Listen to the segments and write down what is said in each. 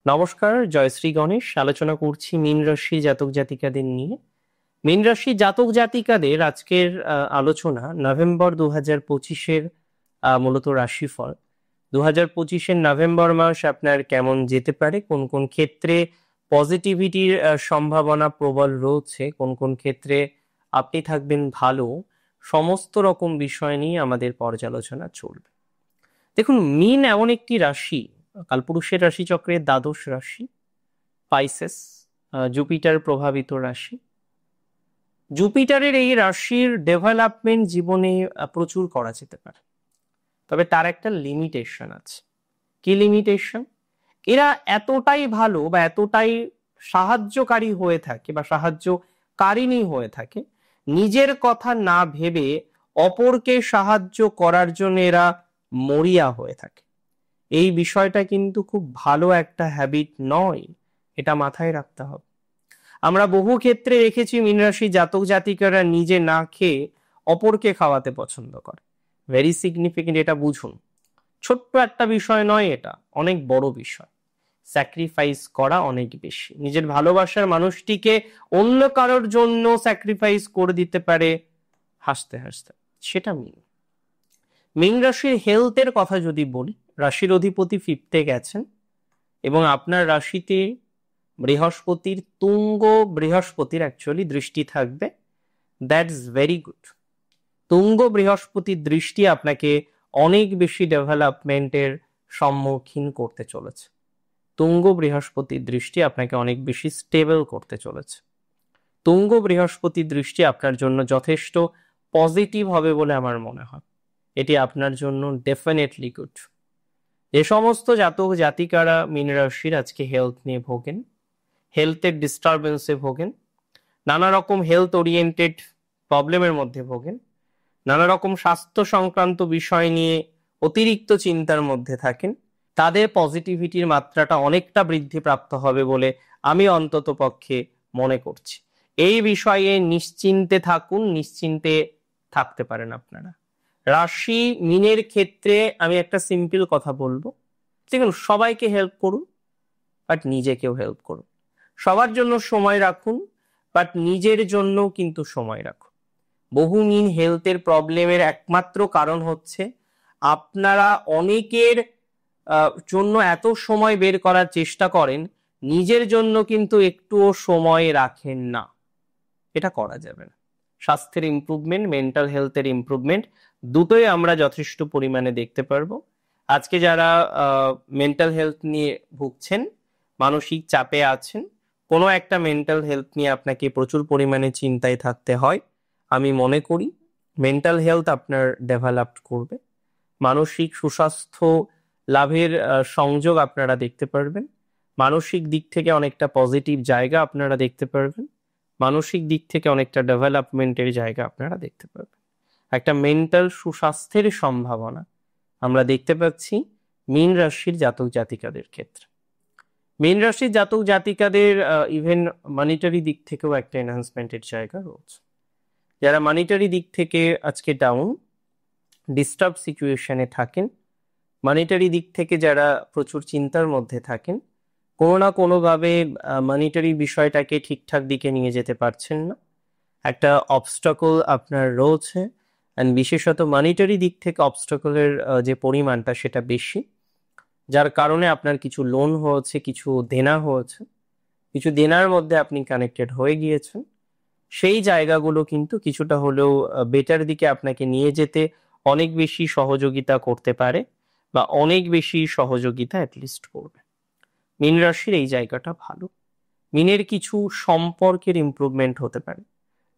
নমস্কার, জয়শ্রী গণেশ। আলোচনা করছি মীন রাশি জাতক জাতিকাদের নিয়ে। মীন রাশি জাতক জাতিকাদের আজকের আলোচনা নভেম্বর 2025-এর মূলত রাশিফল। 2025-এর নভেম্বর মাস আপনার কেমন যেতে পারে, কোন কোন ক্ষেত্রে পজিটিভিটির সম্ভাবনা প্রবল রয়েছে, কোন কোন ক্ষেত্রে আপনি থাকবেন ভালো, সমস্ত রকম বিষয় নিয়ে আমাদের পর্যালোচনা চলবে। দেখুন, মীন এমন একটি রাশি, কালপুরুষের রাশিচক্রের দ্বাদশ রাশি, পাইসেস, জুপিটার প্রভাবিত রাশি। জুপিটারের এই রাশির ডেভেলপমেন্ট জীবনে প্রচুর করা যেতে পারে, তবে তার একটা লিমিটেশন আছে। কি লিমিটেশন? এরা এতটাই ভালো বা এতটাই সাহায্যকারী হয়ে থাকে বা সাহায্যকারিণী হয়ে থাকে, নিজের কথা না ভেবে অপরকে সাহায্য করার জন্য এরা মরিয়া হয়ে থাকে। এই বিষয়টা কিন্তু খুব ভালো একটা হ্যাবিট নয়, এটা মাথায় রাখতে হবে। আমরা বহু ক্ষেত্রে দেখেছি মীন রাশি জাতক জাতিকারা নিজে না খেয়ে অপরকে খাওয়াতে পছন্দ করে। ভেরি সিগনিফিকেন্ট, এটা বুঝুন। ছোট্ট একটা বিষয় নয়, এটা অনেক বড় বিষয়। স্যাক্রিফাইস করা অনেক বেশি, নিজের ভালোবাসার মানুষটিকে অন্য কারোর জন্য স্যাক্রিফাইস করে দিতে পারে হাসতে হাসতে, সেটা মীন রাশির হেলথের কথা যদি বলি, রাশির অধিপতি ফিফথে গেছেন এবং আপনার রাশিতে বৃহস্পতির বৃহস্পতির অ্যাকচুয়ালি দৃষ্টি থাকবে। That's very good. তুঙ্গ বৃহস্পতির দৃষ্টি আপনাকে অনেক বেশি ডেভেলপমেন্টের সম্মুখীন করতে চলেছে। তুঙ্গ বৃহস্পতির দৃষ্টি আপনাকে অনেক বেশি স্টেবল করতে চলেছে। তুঙ্গ বৃহস্পতির দৃষ্টি আপনার জন্য যথেষ্ট পজিটিভ হবে বলে আমার মনে হয়। এটি আপনার জন্য ডেফিনেটলি গুড। যে সমস্ত জাতক জাতিকারা মীন রাশির আজকে হেলথ নিয়ে ভোগেন, হেলথের ডিস্টারবেন্সে ভোগেন, নানা রকম হেলথ ওরিয়েন্টেড প্রবলেমের মধ্যে ভোগেন, নানা রকম স্বাস্থ্য সংক্রান্ত বিষয় নিয়ে অতিরিক্ত চিন্তার মধ্যে থাকেন, তাদের পজিটিভিটির মাত্রাটা অনেকটা বৃদ্ধিপ্রাপ্ত হবে বলে আমি অন্তত পক্ষে মনে করছি। এই বিষয়ে নিশ্চিন্তে থাকুন, নিশ্চিন্তে থাকতে পারেন আপনারা। রাশি মীনের ক্ষেত্রে আমি একটা সিম্পল কথা বলবো, দেখুন, সবাইকে হেল্প করুন, বাট নিজেকেও হেল্প করুন। সবার জন্য সময় রাখুন, বাট নিজের জন্য কিন্তু সময় রাখুন। বহু মীন হেলথের প্রবলেমের একমাত্র কারণ হচ্ছে আপনারা অনেকের জন্য এত সময় বের করার চেষ্টা করেন, নিজের জন্য কিন্তু একটুও সময় রাখেন না। এটা করা যাবে না। স্বাস্থ্যের ইমপ্রুভমেন্ট, মেন্টাল হেলথের ইমপ্রুভমেন্ট দুটোই আমরা যথেষ্ট পরিমাণে দেখতে পারবো। আজকে যারা মেন্টাল হেলথ নিয়ে ভুগছেন, মানসিক চাপে আছেন, কোনো একটা মেন্টাল হেলথ নিয়ে আপনাকে প্রচুর পরিমাণে চিন্তায় থাকতে হয়, আমি মনে করি মেন্টাল হেলথ আপনার ডেভেলপ করবে। মানসিক সুস্বাস্থ্য লাভের সংযোগ আপনারা দেখতে পারবেন। মানসিক দিক থেকে অনেকটা পজিটিভ জায়গা আপনারা দেখতে পারবেন। মানসিক দিক থেকে অনেকটা ডেভেলপমেন্টের জায়গা আপনারা দেখতে পারবেন। একটা মেন্টাল সুস্বাস্থ্যের সম্ভাবনা আমরা দেখতে পাচ্ছি মীন রাশির জাতক জাতিকাদের ক্ষেত্রে। মীন রাশির জাতক জাতিকাদের ইভেন মানিটারি দিক থেকেও একটা এনহান্সমেন্টের জায়গা রয়েছে। যারা মানিটারি দিক থেকে আজকে ডাউন, ডিস্টার্ব সিচুয়েশনে থাকেন, মানিটারি দিক থেকে যারা প্রচুর চিন্তার মধ্যে থাকেন, কোনো না কোনোভাবে মানিটারি বিষয়টাকে ঠিকঠাক দিকে নিয়ে যেতে পারছেন না, একটা অবস্টাকল আপনার রয়েছে। অ্যান্ড বিশেষত মানিটারি দিক থেকে অবস্টাকলের যে পরিমাণটা সেটা বেশি, যার কারণে আপনার কিছু লোন হয়েছে, কিছু দেনা হয়েছে, কিছু দেনার মধ্যে আপনি কানেক্টেড হয়ে গিয়েছেন। সেই জায়গাগুলো কিন্তু কিছুটা হলেও বেটার দিকে আপনাকে নিয়ে যেতে অনেক বেশি সহযোগিতা করতে পারে বা অনেক বেশি সহযোগিতা অ্যাটলিস্ট করবে। মীন রাশির এই জায়গাটা ভালো। মীনের কিছু সম্পর্কের ইমপ্রুভমেন্ট হতে পারে।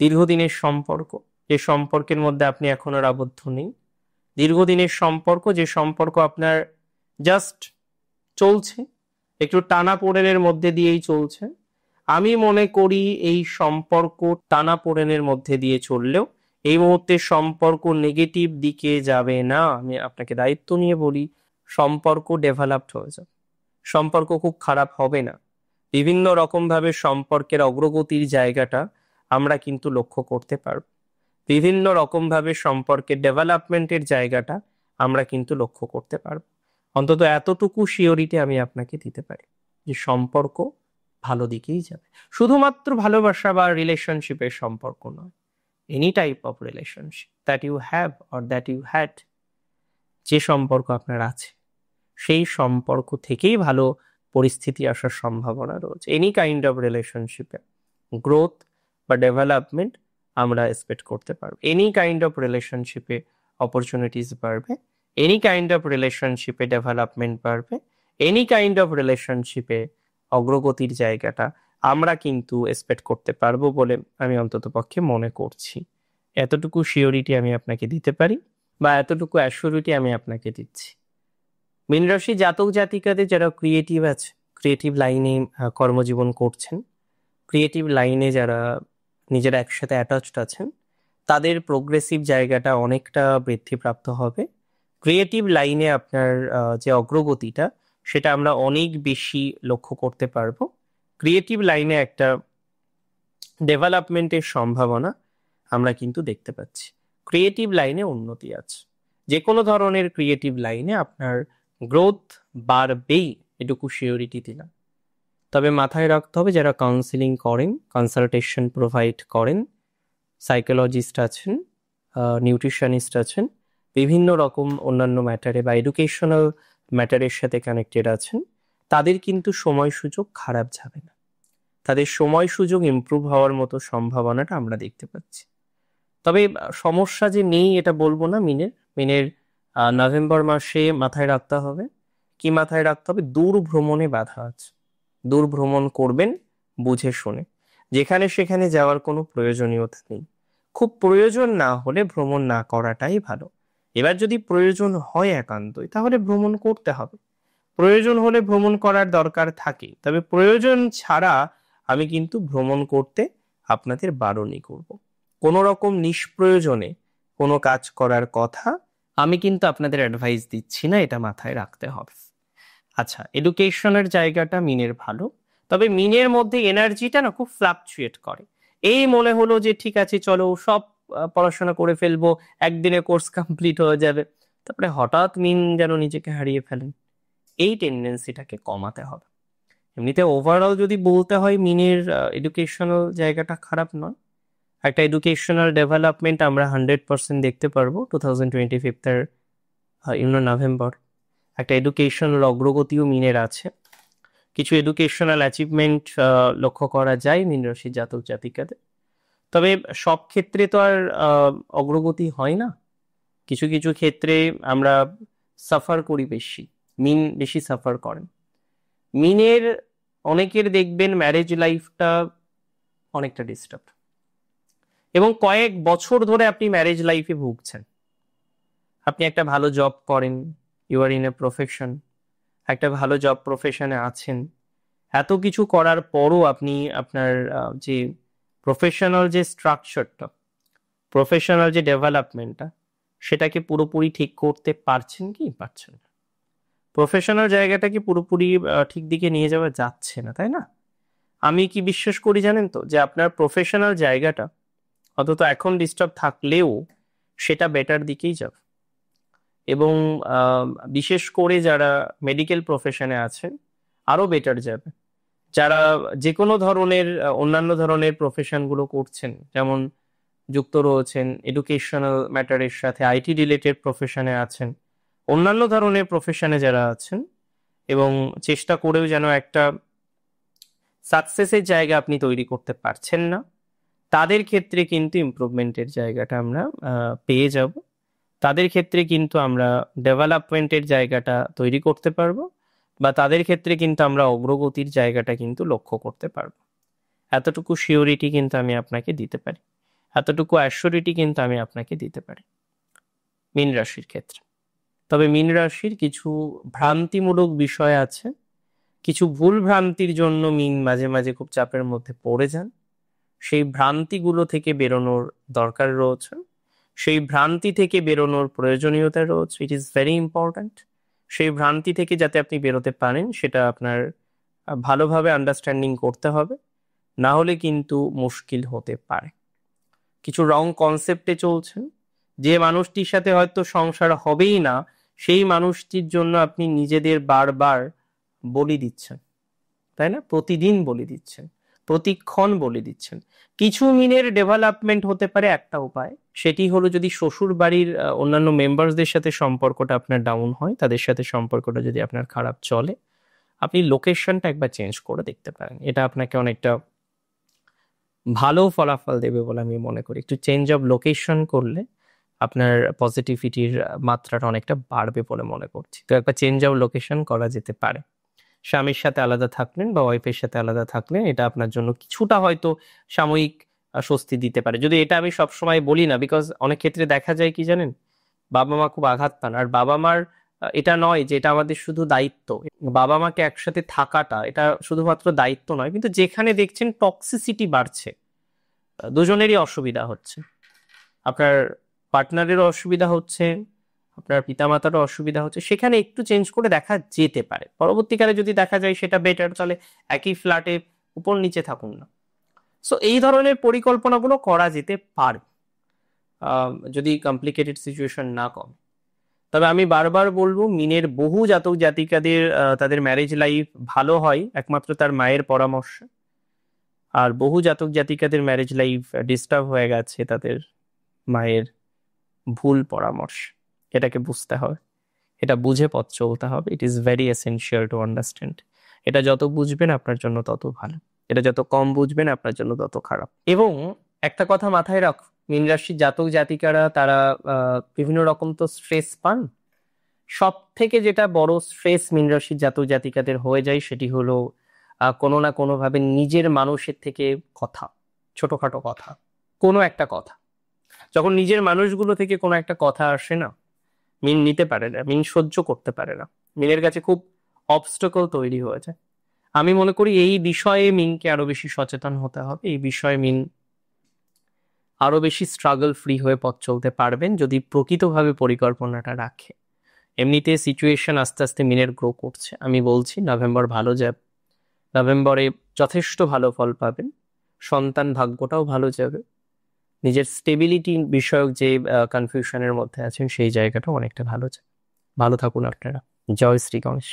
দীর্ঘদিনের সম্পর্ক, যে সম্পর্কের মধ্যে আপনি এখন আর আবদ্ধ নেই, দীর্ঘদিনের সম্পর্ক, যে সম্পর্ক আপনার জাস্ট চলছে, একটু টানাপোড়েনের মধ্যে দিয়েই চলছে, আমি মনে করি এই সম্পর্ক টানাপোড়েনের মধ্যে দিয়ে চললেও এই মুহূর্তে সম্পর্ক নেগেটিভ দিকে যাবে না। আমি আপনাকে দায়িত্ব নিয়ে বলি, সম্পর্ক ডেভেলপড হয়ে যাবে, সম্পর্ক খুব খারাপ হবে না। বিভিন্ন রকম ভাবে সম্পর্কের অগ্রগতির জায়গাটা আমরা কিন্তু লক্ষ্য করতে পারব। বিভিন্ন রকম ভাবে সম্পর্কের ডেভেলপমেন্টের জায়গাটা আমরা কিন্তু লক্ষ্য করতে পারব। অন্তত এতটুকু শিওরিটি আমি আপনাকে দিতে পারি। যে সম্পর্ক ভালো দিকেই যাবে। শুধুমাত্র ভালোবাসা বা রিলেশনশিপের সম্পর্ক নয়, any type of relationship that you have or that you had, যে সম্পর্ক আপনার আছে সেই সম্পর্ক থেকেই ভালো পরিস্থিতি আসার সম্ভাবনা রয়েছে। এনি কাইন্ড অফ রিলেশনশিপে গ্রোথ বা ডেভেলপমেন্ট আমরা এক্সপেক্ট করতে পারবো। এনি কাইন্ড অফ রিলেশনশিপে অপরচুনিটিস বাড়বে, এনি কাইন্ড অফ রিলেশনশিপে ডেভেলপমেন্ট বাড়বে, এনি কাইন্ড অফ রিলেশনশিপে অগ্রগতির জায়গাটা আমরা কিন্তু এক্সপেক্ট করতে পারবো বলে আমি অন্তত পক্ষে মনে করছি। এতটুকু শিওরিটি আমি আপনাকে দিতে পারি, বা এতটুকু অ্যাসিউরিটি আমি আপনাকে দিচ্ছি। মীন রাশি জাতক জাতিকাদের যারা ক্রিয়েটিভ আছে, ক্রিয়েটিভ লাইনে কর্মজীবন করছেন, ক্রিয়েটিভ লাইনে যারা নিজেরা একসাথে অ্যাটাচড আছেন, তাদের প্রোগ্রেসিভ জায়গাটা অনেকটা বৃদ্ধিপ্রাপ্ত হবে। ক্রিয়েটিভ লাইনে আপনার যে অগ্রগতিটা সেটা আমরা অনেক বেশি লক্ষ্য করতে পারবো। ক্রিয়েটিভ লাইনে একটা ডেভেলপমেন্টের সম্ভাবনা আমরা কিন্তু দেখতে পাচ্ছি। ক্রিয়েটিভ লাইনে উন্নতি আছে, যে কোনো ধরনের ক্রিয়েটিভ লাইনে আপনার গ্রোথ বাড়বেই, এটুকু শিওরিটি দিলাম। তবে মাথায় রাখতে হবে যারা কাউন্সিলিং করেন, কনসালটেশন প্রোভাইড করেন, সাইকোলজিস্ট আছেন, নিউট্রিশনিস্ট আছেন, বিভিন্ন রকম অন্যান্য ম্যাটারে বা এডুকেশনাল ম্যাটারের সাথে কানেক্টেড আছেন, তাদের কিন্তু সময় সুযোগ খারাপ যাবে না, তাদের সময় সুযোগ ইমপ্রুভ হওয়ার মতো সম্ভাবনাটা আমরা দেখতে পাচ্ছি। তবে সমস্যা যে নেই এটা বলবো না। মিনের নভেম্বর মাসে মাথায় রাখতে হবে, কি মাথায় রাখতে হবে, দূর ভ্রমণে বাধা আছে। দূর ভ্রমণ করবেন বুঝে শুনে, যেখানে সেখানে যাওয়ার কোনো প্রয়োজনীয়তা নেই। খুব প্রয়োজন না হলে ভ্রমণ না করাটাই ভালো। এবার যদি প্রয়োজন হয় একান্তই, তাহলে ভ্রমণ করতে হবে। প্রয়োজন হলে ভ্রমণ করার দরকার থাকে, তবে প্রয়োজন ছাড়া আমি কিন্তু ভ্রমণ করতে আপনাদের বারণই করব। কোনো রকম নিষ্প্রয়োজনে কোনো কাজ করার কথা আমি কিন্তু আপনাদের অ্যাডভাইস দিচ্ছি না, এটা মাথায় রাখতে হবে। আচ্ছা, এডুকেশনের জায়গাটা মিনের ভালো, তবে মিনের মধ্যে এনার্জিটা না খুব ফ্লাকচুয়েট করে। এই মনে হলো যে ঠিক আছে চলো সব পড়াশোনা করে ফেলবো, একদিনে কোর্স কমপ্লিট হয়ে যাবে, তারপরে হঠাৎ মিন যেন নিজেকে হারিয়ে ফেলেন। এই টেন্ডেন্সিটাকে কমাতে হবে। এমনিতে ওভারঅল যদি বলতে হয় মিনের এডুকেশনাল জায়গাটা খারাপ নয়। একটা এডুকেশনাল ডেভেলপমেন্ট আমরা 100% দেখতে পারবো 2025 নভেম্বর। একটা এডুকেশনাল অগ্রগতিও মিনের আছে, কিছু এডুকেশনাল অ্যাচিভমেন্ট লক্ষ্য করা যায় মীন রাশির জাতক জাতিকাদের। তবে সব ক্ষেত্রে তো আর অগ্রগতি হয় না, কিছু কিছু ক্ষেত্রে আমরা সাফার করি বেশি, মিন বেশি সাফার করেন। মিনের অনেকের দেখবেন ম্যারেজ লাইফটা অনেকটা ডিস্টার্ব, এবং কয়েক বছর ধরে আপনি ম্যারেজ লাইফে ভুগছেন। আপনি একটা ভালো জব করেন, you are in a profession, একটা ভালো জব প্রফেশনে আছেন, এত কিছু করার পরও আপনি আপনার যে প্রফেশনাল যে স্ট্রাকচারটা, প্রফেশনাল যে ডেভেলপমেন্টটা, সেটাকে পুরোপুরি ঠিক করতে পারছেন কি পারছেন না। প্রফেশনাল জায়গাটাকে পুরোপুরি ঠিক দিকে নিয়ে যাওয়া যাচ্ছে না, তাই না? আমি কি বিশ্বাস করি জানেন তো, যে আপনার প্রফেশনাল জায়গাটা অন্তত এখন ডিস্টার্ব থাকলেও সেটা বেটার দিকেই যাবে। এবং বিশেষ করে যারা মেডিকেল প্রফেশনে আছেন আরো বেটার যাবে। যারা যে কোনো ধরনের অন্যান্য ধরনের প্রফেশনগুলো করছেন, যেমন যুক্ত রয়েছেন এডুকেশনাল ম্যাটারের সাথে, আইটি রিলেটেড প্রফেশনে আছেন, অন্যান্য ধরনের প্রফেশনে যারা আছেন, এবং চেষ্টা করেও যেন একটা সাকসেসের জায়গা আপনি তৈরি করতে পারছেন না, তাদের ক্ষেত্রে কিন্তু ইমপ্রুভমেন্টের জায়গাটা আমরা পেয়ে যাব। তাদের ক্ষেত্রে কিন্তু আমরা ডেভেলপমেন্টের জায়গাটা তৈরি করতে পারবো, বা তাদের ক্ষেত্রে কিন্তু আমরা অগ্রগতির জায়গাটা কিন্তু লক্ষ্য করতে পারবো। এতটুকু শিওরিটি কিন্তু আমি আপনাকে দিতে পারি, এতটুকু অ্যাসিউরিটি কিন্তু আমি আপনাকে দিতে পারি মীন রাশির ক্ষেত্রে। তবে মীন রাশির কিছু ভ্রান্তিমূলক বিষয় আছে, কিছু ভুল ভ্রান্তির জন্য মীন মাঝে মাঝে খুব চাপের মধ্যে পড়ে যান। সেই ভ্রান্তিগুলো থেকে বেরোনোর দরকার রয়েছে, সেই ভ্রান্তি থেকে বেরোনোর প্রয়োজনীয়তা রয়েছে। It is very important. সেই ভ্রান্তি থেকে যাতে আপনি বেরোতে পারেন সেটা আপনার ভালোভাবে আন্ডারস্ট্যান্ডিং করতে হবে, না হলে কিন্তু মুশকিল হতে পারে। কিছু রং কনসেপ্টে চলছেন, যে মানুষটির সাথে হয়তো সংসার হবেই না, সেই মানুষটির জন্য আপনি নিজেদের বারবার বলি দিচ্ছেন। তাই না? প্রতিদিন বলে দিচ্ছেন, প্রতিক্ষণ বলে দিচ্ছেন। কিছু মিনের ডেভেলপমেন্ট হতে পারে একটা উপায়, সেটি হলো যদি শ্বশুর বাড়ির অন্যান্য মেম্বারসদের সাথে সম্পর্কটা আপনার ডাউন হয়, তাদের সাথে সম্পর্কটা যদি আপনার খারাপ চলে, আপনি লোকেশনটা একবার চেঞ্জ করে দেখতে পারেন। এটা আপনাকে অনেকটা ভালো ফলাফল দেবে বলে আমি মনে করি। একটু চেঞ্জ অফ লোকেশন করলে আপনার পজিটিভিটির মাত্রাটা অনেকটা বাড়বে বলে মনে করছি। তো একবার চেঞ্জ অফ লোকেশন করা যেতে পারে। স্বামীর সাথে আলাদা থাকলেন বা ওয়াইফের সাথে আলাদা থাকলেন, এটা আপনার জন্য কিছুটা হয়তো সাময়িক স্বস্তি দিতে পারে। যদি এটা আমি সবসময় বলি না, বিকজ অনেক ক্ষেত্রে দেখা যায় কি জানেন, বাবা মা খুব আঘাত পান। আর বাবা মার এটা নয় যে এটা আমাদের শুধু দায়িত্ব, বাবা মাকে একসাথে থাকাটা এটা শুধুমাত্র দায়িত্ব নয়, কিন্তু যেখানে দেখছেন টক্সিসিটি বাড়ছে, দুজনেরই অসুবিধা হচ্ছে, আপনার পার্টনারেরও অসুবিধা হচ্ছে, আপনার পিতামাতারও অসুবিধা হচ্ছে, সেখানে একটু চেঞ্জ করে দেখা যেতে পারে। পরবর্তীকালে যদি দেখা যায় সেটা বেটার, তাহলে একই ফ্ল্যাটে উপর নিচে থাকুন না। সো এই ধরনের পরিকল্পনাগুলো করা যেতে পারে যদি কমপ্লিকেটেড সিচুয়েশন না কমে। তবে আমি বারবার বলবো, মিনের বহু জাতক জাতিকাদের তাদের ম্যারেজ লাইফ ভালো হয় একমাত্র তার মায়ের পরামর্শে, আর বহু জাতক জাতিকাদের ম্যারেজ লাইফ ডিস্টার্ব হয়ে গেছে তাদের মায়ের ভুল পরামর্শ। এটাকে বুঝতে হবে, এটা বুঝে পথ চলতে হবে। It is very essential to understand. এটা যত বুঝবেন আপনার জন্য তত ভালো, এটা যত কম বুঝবেন আপনার জন্য তত খারাপ। এবং একটা কথা মাথায় রাখ, মীন রাশির জাতক জাতিকারা তারা বিভিন্ন রকম তো স্ট্রেস পান। সব থেকে যেটা বড় স্ট্রেস মীন রাশির জাতক জাতিকাদের হয়ে যায় সেটি হলো কোনো না কোনো ভাবে নিজের মানুষের থেকে কথা, ছোটখাটো কথা, কোনো একটা কথা, যখন নিজের মানুষগুলো থেকে কোনো একটা কথা আসে না, মিন নিতে পারে না, মিন সহ্য করতে পারে না, মিনের কাছে খুব অবস্টাকল তৈরি হয়ে যায়। আমি মনে করি এই বিষয়ে মিনকে আরো বেশি সচেতন হতে হবে। এই বিষয়ে মিন আরো বেশি স্ট্রাগল ফ্রি হয়ে পথ চলতে পারবেন যদি প্রকৃতভাবে পরিকল্পনাটা রাখে। এমনিতে সিচুয়েশন আস্তে আস্তে মিনের গ্রো করছে, আমি বলছি নভেম্বর ভালো যাবে, নভেম্বরে যথেষ্ট ভালো ফল পাবেন, সন্তান ভাগ্যটাও ভালো যাবে, নিজের স্টেবিলিটি বিষয়ক যে কনফিউশনের মধ্যে আছেন সেই জায়গাটাও অনেকটা ভালো যাবে। ভালো থাকুন আপনারা। জয় শ্রী গণেশ।